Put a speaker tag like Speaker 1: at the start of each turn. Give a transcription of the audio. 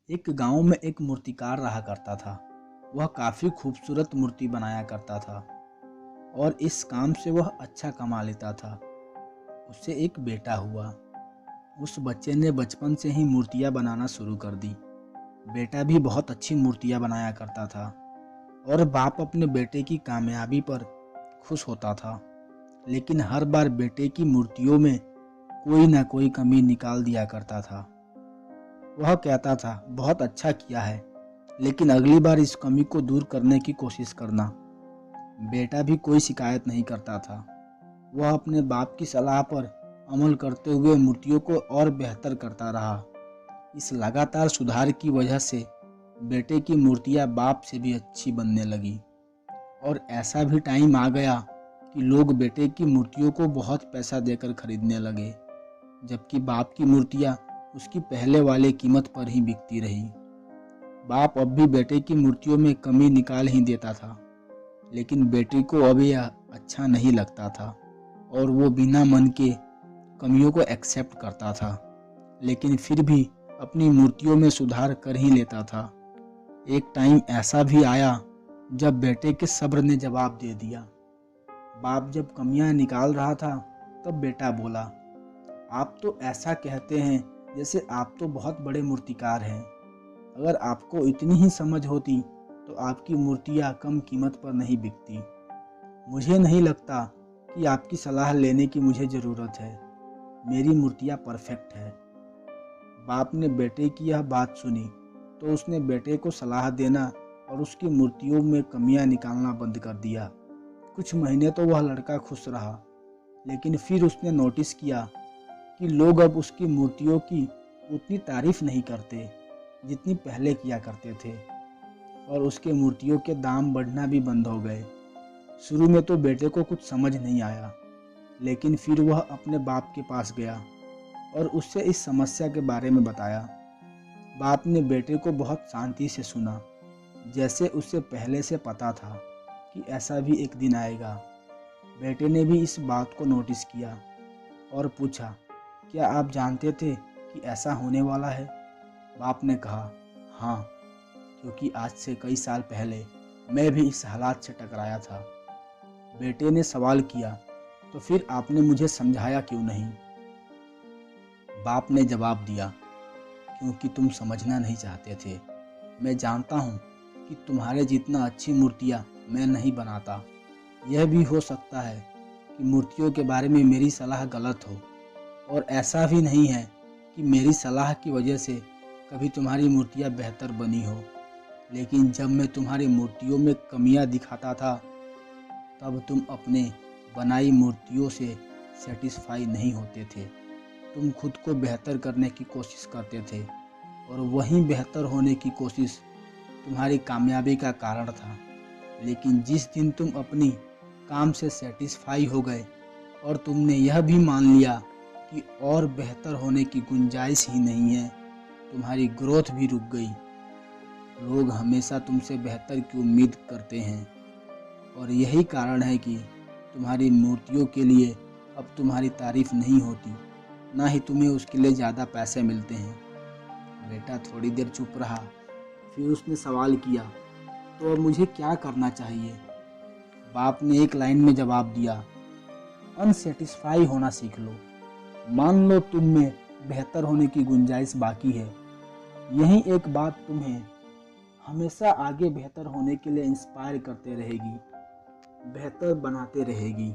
Speaker 1: एक गांव में एक मूर्तिकार रहा करता था। वह काफ़ी खूबसूरत मूर्ति बनाया करता था और इस काम से वह अच्छा कमा लेता था। उससे एक बेटा हुआ। उस बच्चे ने बचपन से ही मूर्तियाँ बनाना शुरू कर दी। बेटा भी बहुत अच्छी मूर्तियाँ बनाया करता था और बाप अपने बेटे की कामयाबी पर खुश होता था। लेकिन हर बार बेटे की मूर्तियों में कोई ना कोई कमी निकाल दिया करता था। वह कहता था, बहुत अच्छा किया है, लेकिन अगली बार इस कमी को दूर करने की कोशिश करना। बेटा भी कोई शिकायत नहीं करता था। वह अपने बाप की सलाह पर अमल करते हुए मूर्तियों को और बेहतर करता रहा। इस लगातार सुधार की वजह से बेटे की मूर्तियां बाप से भी अच्छी बनने लगी। और ऐसा भी टाइम आ गया कि लोग बेटे की मूर्तियों को बहुत पैसा देकर खरीदने लगे, जबकि बाप की मूर्तियां उसकी पहले वाले कीमत पर ही बिकती रही। बाप अब भी बेटे की मूर्तियों में कमी निकाल ही देता था, लेकिन बेटे को अब यह अच्छा नहीं लगता था और वो बिना मन के कमियों को एक्सेप्ट करता था, लेकिन फिर भी अपनी मूर्तियों में सुधार कर ही लेता था। एक टाइम ऐसा भी आया जब बेटे के सब्र ने जवाब दे दिया। बाप जब कमियां निकाल रहा था तब बेटा बोला, आप तो ऐसा कहते हैं जैसे आप तो बहुत बड़े मूर्तिकार हैं। अगर आपको इतनी ही समझ होती तो आपकी मूर्तियाँ कम कीमत पर नहीं बिकती। मुझे नहीं लगता कि आपकी सलाह लेने की मुझे ज़रूरत है। मेरी मूर्तियाँ परफेक्ट है। बाप ने बेटे की यह बात सुनी तो उसने बेटे को सलाह देना और उसकी मूर्तियों में कमियां निकालना बंद कर दिया। कुछ महीने तो वह लड़का खुश रहा, लेकिन फिर उसने नोटिस किया कि लोग अब उसकी मूर्तियों की उतनी तारीफ नहीं करते जितनी पहले किया करते थे और उसके मूर्तियों के दाम बढ़ना भी बंद हो गए। शुरू में तो बेटे को कुछ समझ नहीं आया, लेकिन फिर वह अपने बाप के पास गया और उससे इस समस्या के बारे में बताया। बाप ने बेटे को बहुत शांति से सुना, जैसे उसे पहले से पता था कि ऐसा भी एक दिन आएगा। बेटे ने भी इस बात को नोटिस किया और पूछा, क्या आप जानते थे कि ऐसा होने वाला है? बाप ने कहा, हाँ, क्योंकि आज से कई साल पहले मैं भी इस हालात से टकराया था। बेटे ने सवाल किया, तो फिर आपने मुझे समझाया क्यों नहीं? बाप ने जवाब दिया, क्योंकि तुम समझना नहीं चाहते थे। मैं जानता हूँ कि तुम्हारे जितना अच्छी मूर्तियाँ मैं नहीं बनाता। यह भी हो सकता है कि मूर्तियों के बारे में मेरी सलाह गलत हो, और ऐसा भी नहीं है कि मेरी सलाह की वजह से कभी तुम्हारी मूर्तियाँ बेहतर बनी हो। लेकिन जब मैं तुम्हारी मूर्तियों में कमियां दिखाता था, तब तुम अपने बनाई मूर्तियों से सेटिस्फाई नहीं होते थे। तुम खुद को बेहतर करने की कोशिश करते थे और वही बेहतर होने की कोशिश तुम्हारी कामयाबी का कारण था। लेकिन जिस दिन तुम अपनी काम से सेटिस्फाई हो गए और तुमने यह भी मान लिया कि और बेहतर होने की गुंजाइश ही नहीं है, तुम्हारी ग्रोथ भी रुक गई। लोग हमेशा तुमसे बेहतर की उम्मीद करते हैं और यही कारण है कि तुम्हारी मूर्तियों के लिए अब तुम्हारी तारीफ नहीं होती, ना ही तुम्हें उसके लिए ज़्यादा पैसे मिलते हैं। बेटा थोड़ी देर चुप रहा, फिर उसने सवाल किया, तो अब मुझे क्या करना चाहिए? बाप ने एक लाइन में जवाब दिया, अनसेटिस्फाई होना सीख लो। मान लो तुम में बेहतर होने की गुंजाइश बाकी है। यही एक बात तुम्हें हमेशा आगे बेहतर होने के लिए इंस्पायर करते रहेगी, बेहतर बनाते रहेगी।